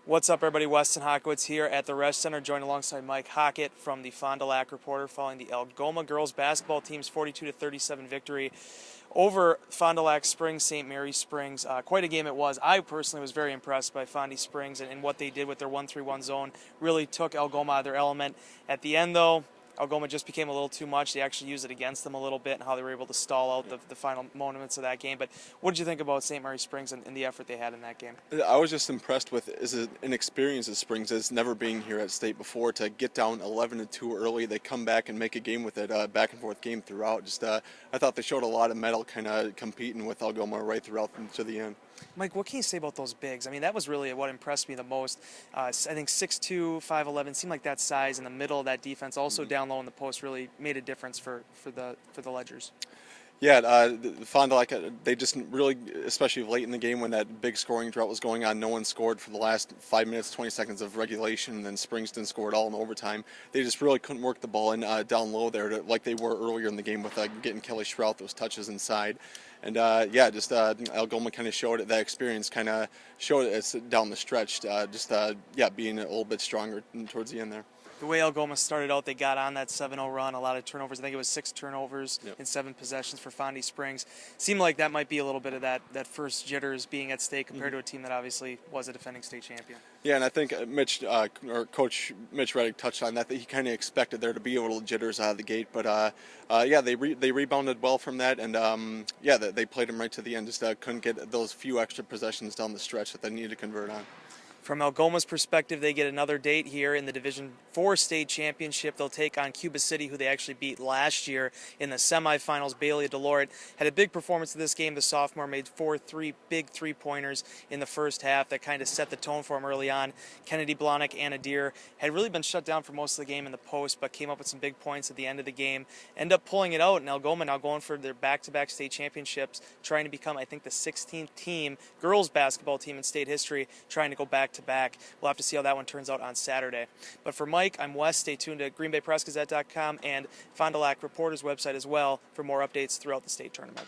What's up, everybody? Weston Hockewicz here at the Resch Center, joined alongside Mike Hockett from the Fond du Lac Reporter, following the Algoma girls basketball team's 42-37 victory over Fond du Lac Springs, St. Mary's Springs. Quite a game it was. I personally was very impressed by Fondy Springs and what they did with their 1-3-1 zone. Really took Algoma out of their element. At the end, though, Algoma just became a little too much. They actually used it against them a little bit and how they were able to stall out the final moments of that game. But what did you think about St. Mary's Springs and the effort they had in that game? I was just impressed with an experience of Springs as never being here at state before. To get down 11-2 early, they come back and make a game with it, back and forth game throughout. I thought they showed a lot of mettle, kind of competing with Algoma right throughout to the end. Mike, what can you say about those bigs? I mean, that was really what impressed me the most. I think 6'2", 5'11", seemed like that size in the middle of that defense, also down low in the post, really made a difference for the Ledgers. Yeah, the Fond du Lac, they just really, especially late in the game when that big scoring drought was going on, no one scored for the last 5 minutes, 20 seconds of regulation, and then Springs didn't score at all in overtime. They just really couldn't work the ball in down low there like they were earlier in the game with getting Kelly Schrout those touches inside. And Algoma kind of showed it, that experience kind of showed it down the stretch, being a little bit stronger towards the end there. The way Algoma started out, they got on that 7-0 run, a lot of turnovers. I think it was 6 turnovers in 7 possessions for Fondy Springs. Seemed like that might be a little bit of that first jitters being at stake compared to a team that obviously was a defending state champion. Yeah, and I think Coach Mitch Reddick touched on that he kind of expected there to be a little jitters out of the gate. But they rebounded well from that, and they played them right to the end. Just couldn't get those few extra possessions down the stretch that they needed to convert on. From Algoma's perspective, they get another date here in the Division 4 state championship. They'll take on Cuba City, who they actually beat last year in the semifinals. Bailey Delort had a big performance in this game. The sophomore made 4 big three-pointers in the first half that kind of set the tone for him early on. Kennedy Blahnik, Anna Deer had really been shut down for most of the game in the post, but came up with some big points at the end of the game. End up pulling it out, and Algoma now going for their back-to-back state championships, trying to become, I think, the 16th team, girls basketball team in state history, trying to go back-to-back. We'll have to see how that one turns out on Saturday. But for Mike, I'm Wes. Stay tuned to GreenBayPressGazette.com and Fond du Lac Reporter's website as well for more updates throughout the state tournament.